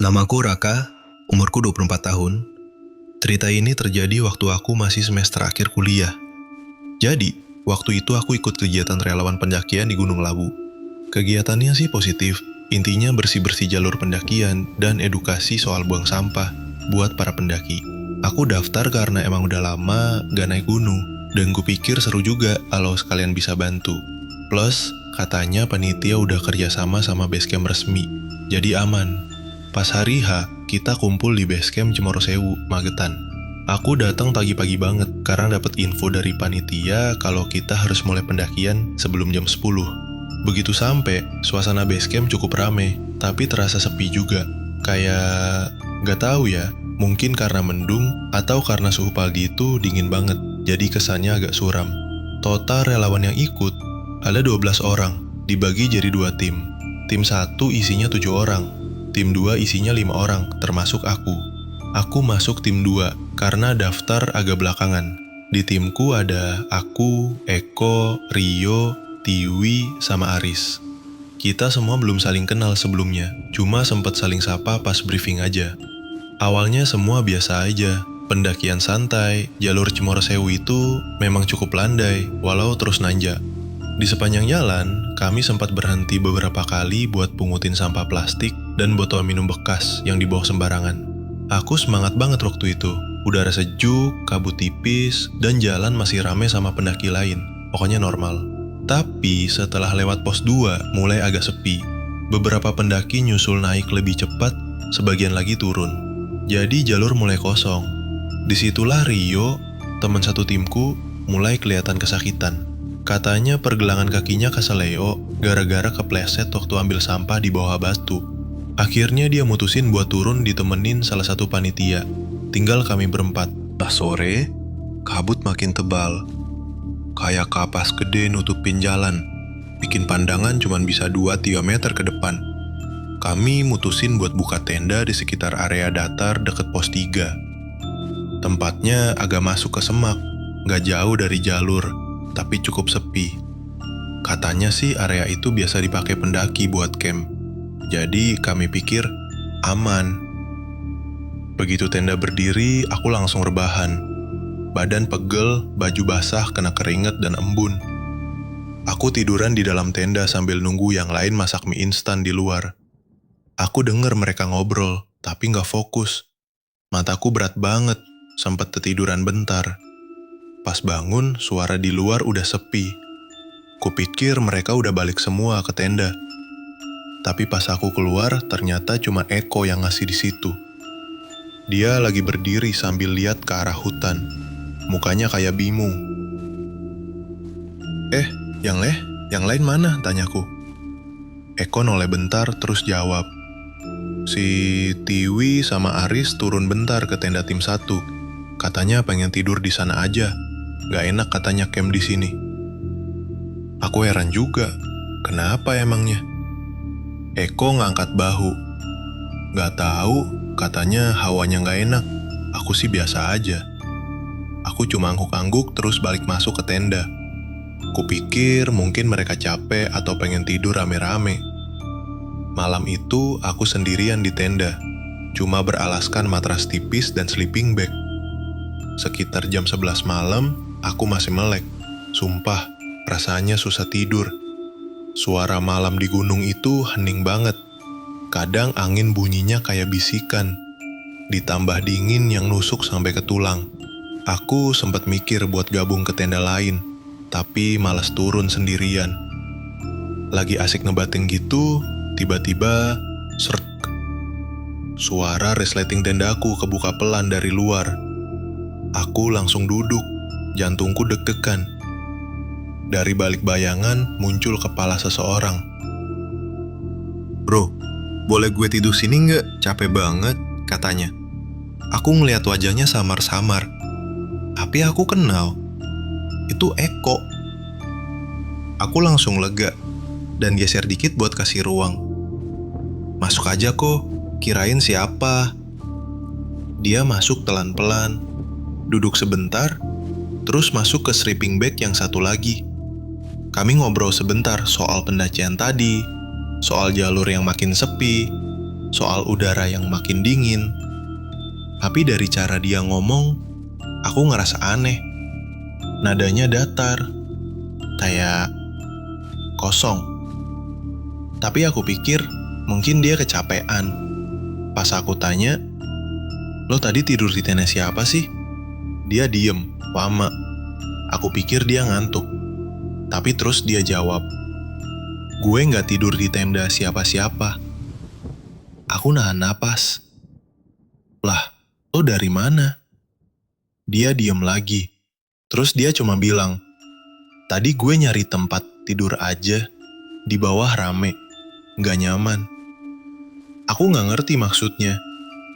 Namaku Raka, umurku 24 tahun. Cerita ini terjadi waktu aku masih semester akhir kuliah. Jadi, waktu itu aku ikut kegiatan relawan pendakian di Gunung Lawu. Kegiatannya sih positif, intinya bersih-bersih jalur pendakian dan edukasi soal buang sampah buat para pendaki. Aku daftar karena emang udah lama gak naik gunung, dan gue pikir seru juga kalau sekalian bisa bantu. Plus, katanya panitia udah kerjasama sama basecamp resmi, jadi aman. Pas hari H, kita kumpul di basecamp Cemoro Sewu, Magetan. Aku datang pagi-pagi banget karena dapat info dari panitia kalau kita harus mulai pendakian sebelum jam 10. Begitu sampai, suasana basecamp cukup rame, tapi terasa sepi juga. Kayak gak tahu ya, mungkin karena mendung atau karena suhu pagi itu dingin banget, jadi kesannya agak suram. Total relawan yang ikut ada 12 orang, dibagi jadi 2 tim. Tim 1 isinya 7 orang. Tim 2 isinya 5 orang, termasuk aku. Aku masuk tim 2 karena daftar agak belakangan. Di timku ada aku, Eko, Rio, Tiwi, sama Aris. Kita semua belum saling kenal sebelumnya, cuma sempat saling sapa pas briefing aja. Awalnya semua biasa aja, pendakian santai, jalur Cemoro Sewu itu memang cukup landai, walau terus nanjak. Di sepanjang jalan, kami sempat berhenti beberapa kali buat pungutin sampah plastik dan botol minum bekas yang dibawa sembarangan. Aku semangat banget waktu itu. Udara sejuk, kabut tipis, dan jalan masih rame sama pendaki lain. Pokoknya normal. Tapi setelah lewat pos 2, mulai agak sepi. Beberapa pendaki nyusul naik lebih cepat, sebagian lagi turun. Jadi jalur mulai kosong. Disitulah Rio, teman satu timku, mulai kelihatan kesakitan. Katanya pergelangan kakinya keseleo gara-gara kepleset waktu ambil sampah di bawah batu. Akhirnya dia mutusin buat turun ditemenin salah satu panitia. Tinggal kami berempat. Pas sore, kabut makin tebal. Kayak kapas gede nutupin jalan. Bikin pandangan cuma bisa 2-3 meter ke depan. Kami mutusin buat buka tenda di sekitar area datar deket pos 3. Tempatnya agak masuk ke semak, gak jauh dari jalur, tapi cukup sepi. Katanya sih area itu biasa dipakai pendaki buat camp. Jadi kami pikir aman. Begitu tenda berdiri, aku langsung rebahan. Badan pegel, baju basah kena keringet dan embun. Aku tiduran di dalam tenda sambil nunggu yang lain masak mie instan di luar. Aku denger mereka ngobrol, tapi gak fokus. Mataku berat banget, sempat ketiduran bentar. Pas bangun, suara di luar udah sepi. Kupikir mereka udah balik semua ke tenda. Tapi pas aku keluar, ternyata cuma Eko yang ngasih di situ. Dia lagi berdiri sambil lihat ke arah hutan. Mukanya kayak bingung. Yang lain mana? Tanyaku. Eko noleh bentar terus jawab. Si Tiwi sama Aris turun bentar ke tenda tim 1. Katanya pengen tidur di sana aja. Gak enak katanya camp di sini. Aku heran juga, kenapa emangnya? Eko ngangkat bahu. Gak tahu, katanya hawanya gak enak. Aku sih biasa aja. Aku cuma angguk-angguk terus balik masuk ke tenda. Kupikir mungkin mereka capek atau pengen tidur rame-rame. Malam itu aku sendirian di tenda, cuma beralaskan matras tipis dan sleeping bag. Sekitar jam 11 malam, aku masih melek. Sumpah, rasanya susah tidur. Suara malam di gunung itu hening banget. Kadang angin bunyinya kayak bisikan. Ditambah dingin yang nusuk sampai ke tulang. Aku sempat mikir buat gabung ke tenda lain, tapi malas turun sendirian. Lagi asik ngebating gitu, tiba-tiba srek. Suara resleting tendaku kebuka pelan dari luar. Aku langsung duduk, jantungku deg-degan. Dari balik bayangan muncul kepala seseorang. "Bro, boleh gue tidur sini nggak? Capek banget," katanya. Aku ngeliat wajahnya samar-samar. Tapi aku kenal. Itu Eko. Aku langsung lega dan geser dikit buat kasih ruang. "Masuk aja kok, kirain siapa." Dia masuk pelan-pelan. Duduk sebentar, terus masuk ke sleeping bag yang satu lagi. Kami ngobrol sebentar soal pendakian tadi, soal jalur yang makin sepi, soal udara yang makin dingin. Tapi dari cara dia ngomong, aku ngerasa aneh. Nadanya datar, kayak kosong. Tapi aku pikir mungkin dia kecapean. Pas aku tanya, "Lo tadi tidur di tenda siapa sih?" Dia diem, lama. Aku pikir dia ngantuk. Tapi terus dia jawab, "Gue gak tidur di tenda siapa-siapa." Aku nahan napas. "Lah, lo dari mana?" Dia diem lagi. Terus dia cuma bilang, "Tadi gue nyari tempat tidur aja. Di bawah rame, gak nyaman." Aku gak ngerti maksudnya.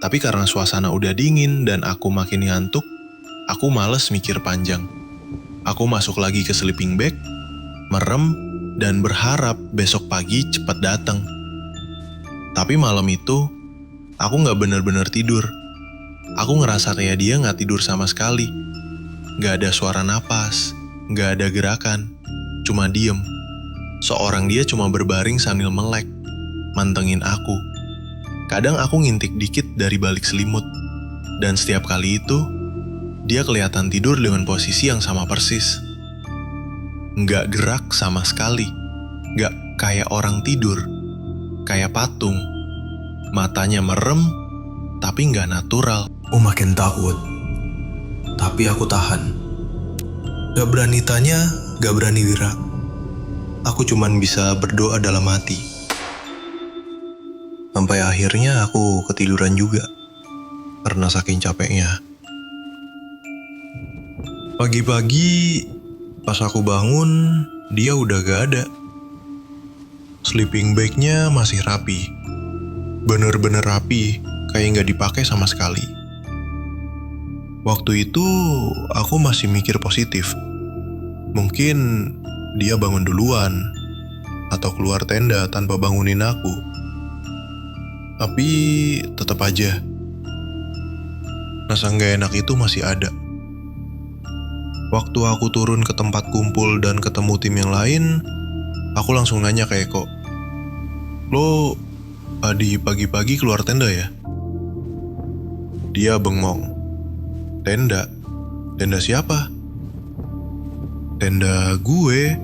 Tapi karena suasana udah dingin dan aku makin ngantuk, aku males mikir panjang. Aku masuk lagi ke sleeping bag, merem, dan berharap besok pagi cepat datang. Tapi malam itu, aku gak bener-bener tidur. Aku ngerasa kayak dia gak tidur sama sekali. Gak ada suara napas, gak ada gerakan, cuma diem. Seorang dia cuma berbaring sambil melek, mantengin aku. Kadang aku ngintik dikit dari balik selimut. Dan setiap kali itu, dia kelihatan tidur dengan posisi yang sama persis. Gak gerak sama sekali. Gak kayak orang tidur. Kayak patung. Matanya merem, tapi gak natural. Aku makin takut. Tapi aku tahan. Gak berani tanya, gak berani gerak. Aku cuman bisa berdoa dalam hati. Sampai akhirnya aku ketiduran juga. Karena saking capeknya. Pagi-pagi, pas aku bangun, dia udah gak ada. Sleeping bag-nya masih rapi. Bener-bener rapi, kayak gak dipakai sama sekali. Waktu itu, aku masih mikir positif. Mungkin dia bangun duluan, atau keluar tenda tanpa bangunin aku. Tapi tetap aja, rasa gak enak itu masih ada. Waktu aku turun ke tempat kumpul dan ketemu tim yang lain, aku langsung nanya ke Eko, "Lo tadi pagi-pagi keluar tenda ya?" Dia bengong. "Tenda? Tenda siapa?" "Tenda gue.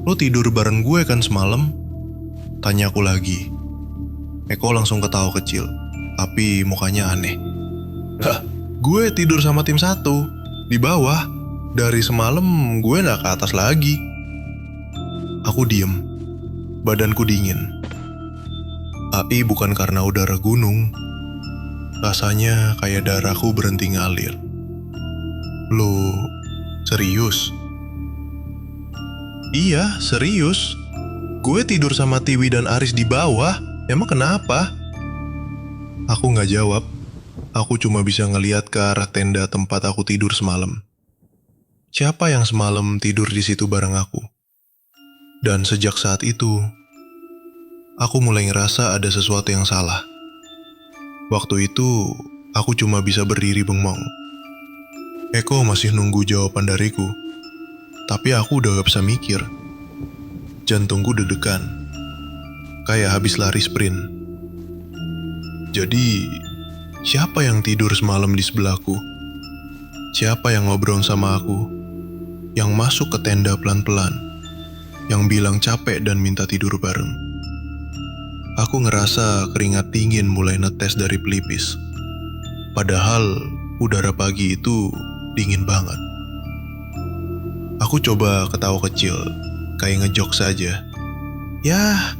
Lo tidur bareng gue kan semalam?" Tanya aku lagi. Eko langsung ketawa kecil, tapi mukanya aneh. "Hah, gue tidur sama tim 1, di bawah. Dari semalam gue gak ke atas lagi." Aku diem, badanku dingin. Tapi bukan karena udara gunung. Rasanya kayak darahku berhenti ngalir. "Lo serius?" "Iya, serius. Gue tidur sama Tiwi dan Aris di bawah. Emang kenapa?" Aku gak jawab. Aku cuma bisa ngeliat ke arah tenda tempat aku tidur semalam. Siapa yang semalam tidur di situ bareng aku? Dan sejak saat itu, aku mulai ngerasa ada sesuatu yang salah. Waktu itu, aku cuma bisa berdiri bengong. Eko masih nunggu jawaban dariku. Tapi aku udah gak bisa mikir. Jantungku deg-degan. Kayak habis lari sprint. Jadi, siapa yang tidur semalam di sebelahku? Siapa yang ngobrol sama aku? Yang masuk ke tenda pelan-pelan? Yang bilang capek dan minta tidur bareng? Aku ngerasa keringat dingin mulai netes dari pelipis. Padahal, udara pagi itu dingin banget. Aku coba ketawa kecil, kayak ngejok saja. "Yah,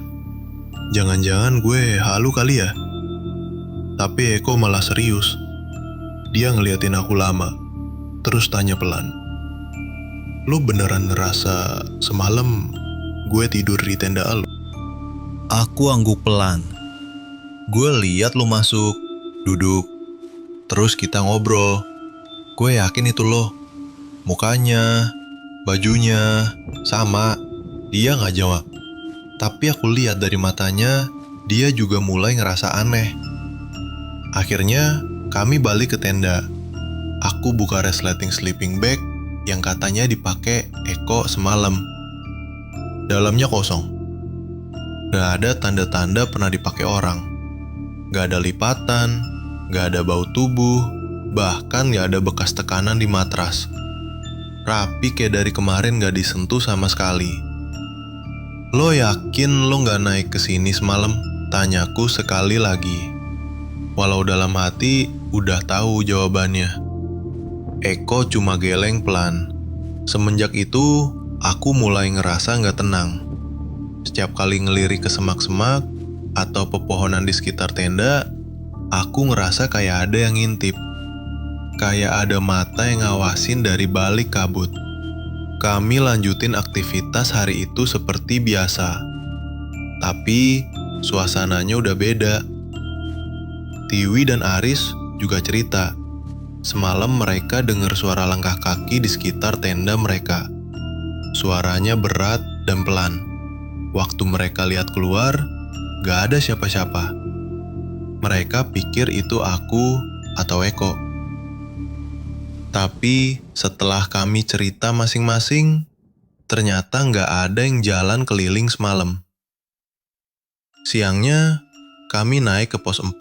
jangan-jangan gue halu kali ya?" Tapi Eko malah serius. Dia ngeliatin aku lama, terus tanya pelan, "Lo beneran ngerasa semalam gue tidur di tenda lo?" Aku angguk pelan. Gue lihat lo masuk, duduk, terus kita ngobrol. Gue yakin itu lo. Mukanya, bajunya, sama. Dia gak jawab. Tapi aku lihat dari matanya, dia juga mulai ngerasa aneh. Akhirnya, kami balik ke tenda. Aku buka resleting sleeping bag yang katanya dipakai Eko semalam. Dalamnya kosong. Gak ada tanda-tanda pernah dipakai orang. Gak ada lipatan, gak ada bau tubuh, bahkan gak ada bekas tekanan di matras. Rapi kayak dari kemarin gak disentuh sama sekali. Lo yakin lo gak naik ke sini semalam? Tanyaku sekali lagi. Walau dalam hati udah tahu jawabannya. Eko cuma geleng pelan. Semenjak itu, aku mulai ngerasa gak tenang. Setiap kali ngelirik ke semak-semak atau pepohonan di sekitar tenda, aku ngerasa kayak ada yang ngintip. Kayak ada mata yang ngawasin dari balik kabut. Kami lanjutin aktivitas hari itu seperti biasa. Tapi, suasananya udah beda. Tiwi dan Aris juga cerita. Semalam mereka dengar suara langkah kaki di sekitar tenda mereka. Suaranya berat dan pelan. Waktu mereka lihat keluar, gak ada siapa-siapa. Mereka pikir itu aku atau Eko. Tapi setelah kami cerita masing-masing, ternyata nggak ada yang jalan keliling semalam. Siangnya, kami naik ke pos 4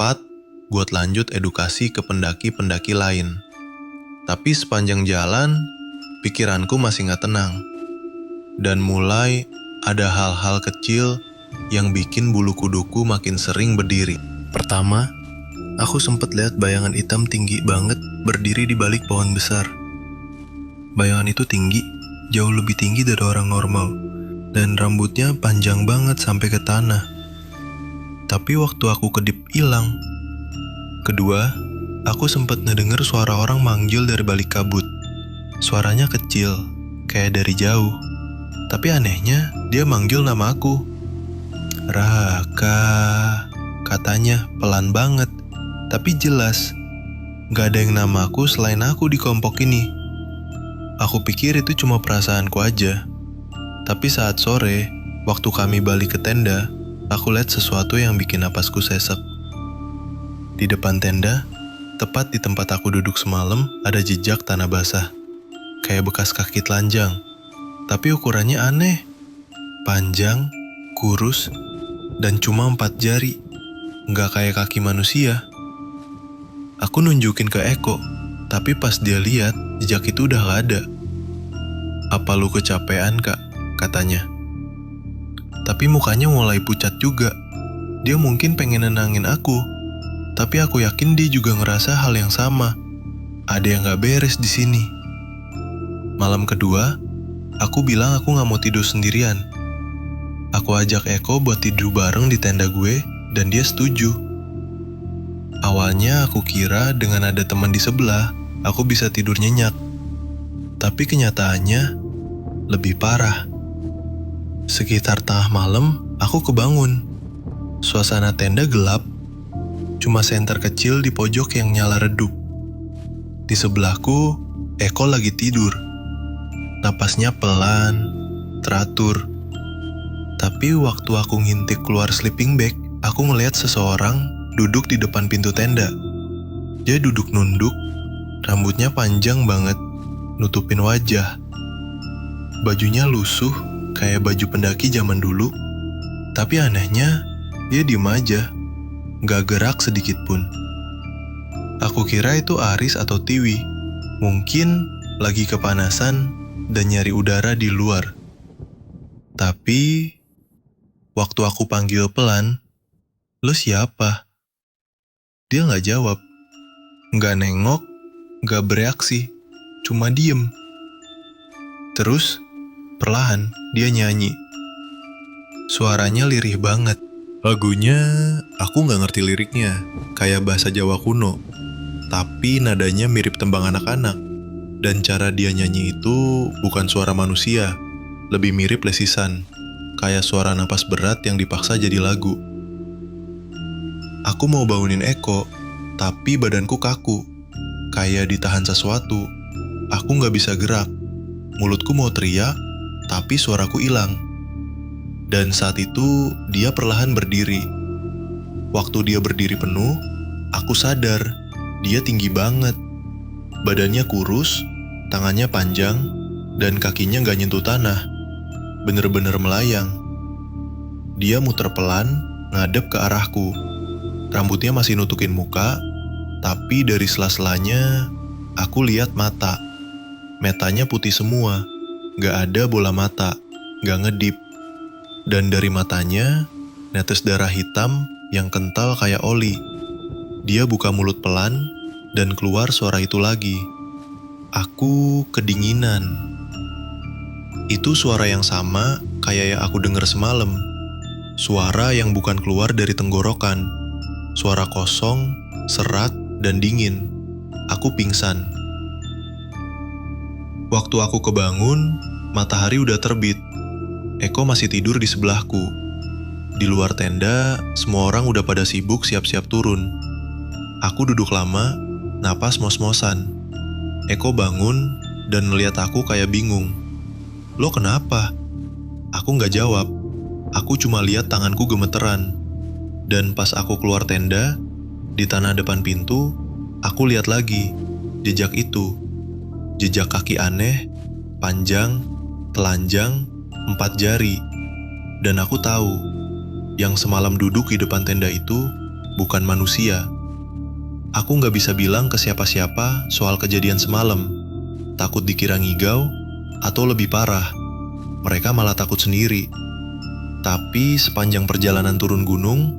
buat lanjut edukasi ke pendaki-pendaki lain. Tapi sepanjang jalan, pikiranku masih nggak tenang. Dan mulai ada hal-hal kecil yang bikin bulu kuduku makin sering berdiri. Pertama, aku sempat lihat bayangan hitam tinggi banget berdiri di balik pohon besar. Bayangan itu tinggi, jauh lebih tinggi dari orang normal, dan rambutnya panjang banget sampai ke tanah. Tapi waktu aku kedip hilang. Kedua, aku sempat ngedenger suara orang manggil dari balik kabut. Suaranya kecil, kayak dari jauh. Tapi anehnya, dia manggil nama aku. Raka, katanya pelan banget, tapi jelas. Gak ada yang namaku selain aku di kelompok ini. Aku pikir itu cuma perasaanku aja. Tapi saat sore, waktu kami balik ke tenda, aku lihat sesuatu yang bikin napasku sesek. Di depan tenda, tepat di tempat aku duduk semalam, ada jejak tanah basah. Kayak bekas kaki telanjang. Tapi ukurannya aneh. Panjang, kurus, dan cuma 4 jari. Nggak kayak kaki manusia. Aku nunjukin ke Eko, tapi pas dia lihat, jejak itu udah gak ada. Apa lu kecapean, Kak? Katanya. Tapi mukanya mulai pucat juga. Dia mungkin pengen nenangin aku, tapi aku yakin dia juga ngerasa hal yang sama. Ada yang gak beres di sini. Malam kedua, aku bilang aku gak mau tidur sendirian. Aku ajak Eko buat tidur bareng di tenda gue, dan dia setuju. Awalnya aku kira dengan ada teman di sebelah, aku bisa tidur nyenyak. Tapi kenyataannya lebih parah. Sekitar tengah malam, aku kebangun. Suasana tenda gelap, cuma senter kecil di pojok yang nyala redup. Di sebelahku, Eko lagi tidur. Napasnya pelan, teratur. Tapi waktu aku ngintip keluar sleeping bag, aku ngeliat seseorang duduk di depan pintu tenda. Dia duduk nunduk, rambutnya panjang banget, nutupin wajah. Bajunya lusuh, kayak baju pendaki zaman dulu. Tapi anehnya, dia diem aja, gak gerak sedikit pun. Aku kira itu Aris atau Tiwi. Mungkin lagi kepanasan dan nyari udara di luar. Tapi, waktu aku panggil pelan, "Lo siapa?" Dia gak jawab, gak nengok, gak bereaksi, cuma diem. Terus, perlahan dia nyanyi. Suaranya lirih banget. Lagunya, aku gak ngerti liriknya, kayak bahasa Jawa kuno. Tapi nadanya mirip tembang anak-anak. Dan cara dia nyanyi itu bukan suara manusia, lebih mirip lesisan. Kayak suara napas berat yang dipaksa jadi lagu. Aku mau bangunin Eko, tapi badanku kaku. Kayak ditahan sesuatu. Aku gak bisa gerak. Mulutku mau teriak, tapi suaraku hilang. Dan saat itu, dia perlahan berdiri. Waktu dia berdiri penuh, aku sadar, dia tinggi banget. Badannya kurus, tangannya panjang, dan kakinya gak nyentuh tanah. Bener-bener melayang. Dia muter pelan, ngadep ke arahku. Rambutnya masih nutukin muka, tapi dari sela-selanya aku lihat mata. Matanya putih semua, gak ada bola mata, gak ngedip. Dan dari matanya, netes darah hitam yang kental kayak oli. Dia buka mulut pelan, dan keluar suara itu lagi. Aku kedinginan. Itu suara yang sama kayak yang aku dengar semalam. Suara yang bukan keluar dari tenggorokan. Suara kosong, serak, dan dingin. Aku pingsan. Waktu aku kebangun, matahari udah terbit. Eko masih tidur di sebelahku. Di luar tenda, semua orang udah pada sibuk siap-siap turun. Aku duduk lama, napas mos-mosan. Eko bangun dan melihat aku kayak bingung. Lo kenapa? Aku nggak jawab. Aku cuma lihat tanganku gemeteran. Dan pas aku keluar tenda, di tanah depan pintu, aku lihat lagi jejak itu. Jejak kaki aneh, panjang, telanjang, 4 jari. Dan aku tahu, yang semalam duduk di depan tenda itu bukan manusia. Aku nggak bisa bilang ke siapa-siapa soal kejadian semalam. Takut dikira ngigau, atau lebih parah, mereka malah takut sendiri. Tapi sepanjang perjalanan turun gunung,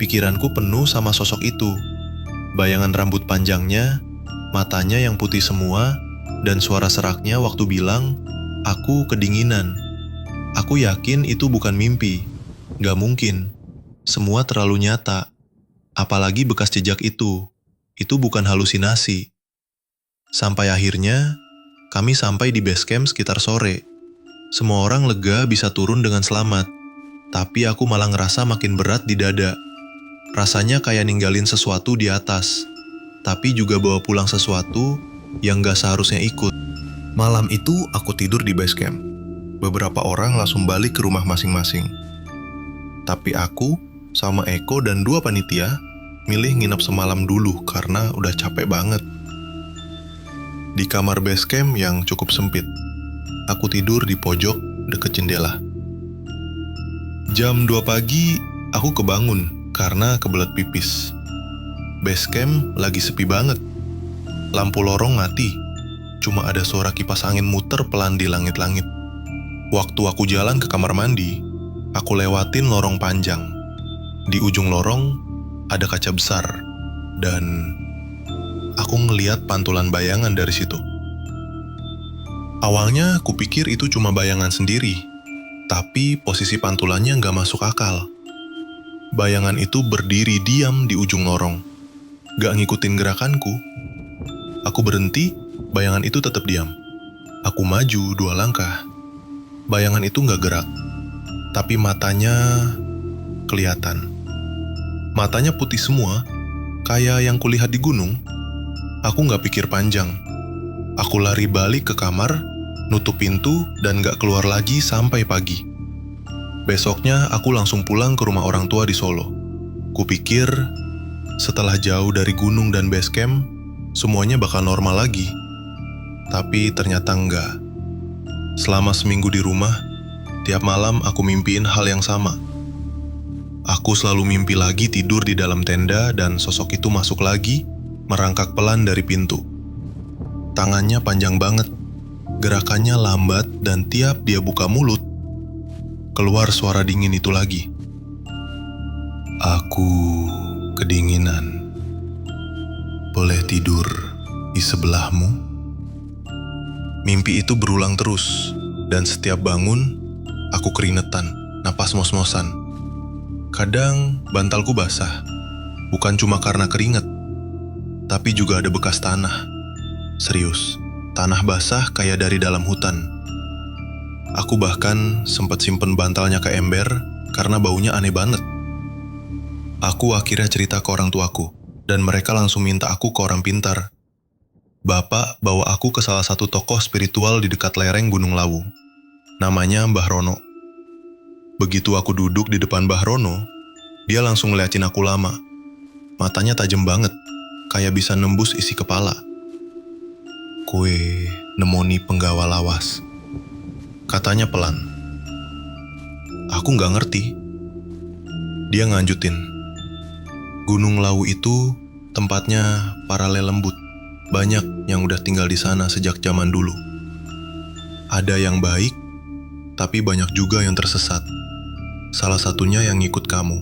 pikiranku penuh sama sosok itu. Bayangan rambut panjangnya, matanya yang putih semua, dan suara seraknya waktu bilang, aku kedinginan. Aku yakin itu bukan mimpi. Gak mungkin. Semua terlalu nyata. Apalagi bekas jejak itu. Itu bukan halusinasi. Sampai akhirnya, kami sampai di base camp sekitar sore. Semua orang lega bisa turun dengan selamat. Tapi aku malah ngerasa makin berat di dada. Rasanya kayak ninggalin sesuatu di atas. Tapi juga bawa pulang sesuatu yang gak seharusnya ikut. Malam itu aku tidur di base camp. Beberapa orang langsung balik ke rumah masing-masing. Tapi aku sama Eko dan 2 panitia milih nginep semalam dulu karena udah capek banget. Di kamar base camp yang cukup sempit, aku tidur di pojok deket jendela. Jam 2 pagi, aku kebangun karena kebelet pipis. Base camp lagi sepi banget. Lampu lorong mati. Cuma ada suara kipas angin muter pelan di langit-langit. Waktu aku jalan ke kamar mandi, aku lewatin lorong panjang. Di ujung lorong, ada kaca besar. Dan aku ngeliat pantulan bayangan dari situ. Awalnya kupikir itu cuma bayangan sendiri. Tapi posisi pantulannya nggak masuk akal. Bayangan itu berdiri diam di ujung lorong. Gak ngikutin gerakanku. Aku berhenti, bayangan itu tetap diam. Aku maju 2 langkah. Bayangan itu gak gerak. Tapi matanya kelihatan. Matanya putih semua, kayak yang kulihat di gunung. Aku gak pikir panjang. Aku lari balik ke kamar, nutup pintu, dan gak keluar lagi sampai pagi. Besoknya aku langsung pulang ke rumah orang tua di Solo. Kupikir setelah jauh dari gunung dan base camp, semuanya bakal normal lagi. Tapi ternyata enggak. Selama seminggu di rumah, tiap malam aku mimpiin hal yang sama. Aku selalu mimpi lagi tidur di dalam tenda dan sosok itu masuk lagi, merangkak pelan dari pintu. Tangannya panjang banget, gerakannya lambat dan tiap dia buka mulut, keluar suara dingin itu lagi. Aku kedinginan. Boleh tidur di sebelahmu? Mimpi itu berulang terus, dan setiap bangun, aku keringetan, napas mos-mosan. Kadang bantalku basah, bukan cuma karena keringet, tapi juga ada bekas tanah. Serius, tanah basah kayak dari dalam hutan. Aku bahkan sempat simpen bantalnya ke ember karena baunya aneh banget. Aku akhirnya cerita ke orang tuaku, dan mereka langsung minta aku ke orang pintar. Bapak bawa aku ke salah satu tokoh spiritual di dekat lereng Gunung Lawu. Namanya Mbah Rono. Begitu aku duduk di depan Mbah Rono, dia langsung ngeliatin aku lama. Matanya tajam banget, kayak bisa nembus isi kepala. Kue nemoni penggawa lawas, katanya pelan. Aku nggak ngerti. Dia nganjutin. Gunung Lawu itu tempatnya para lelembut. Banyak yang udah tinggal di sana sejak zaman dulu. Ada yang baik, tapi banyak juga yang tersesat. Salah satunya yang ngikut kamu.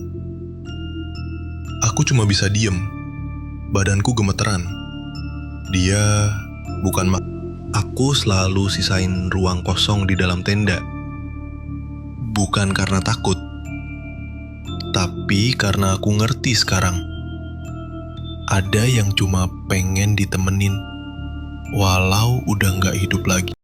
Aku cuma bisa diem. Badanku gemeteran. Dia bukan Aku selalu sisain ruang kosong di dalam tenda. Bukan karena takut, tapi karena aku ngerti sekarang. Ada yang cuma pengen ditemenin, walau udah nggak hidup lagi.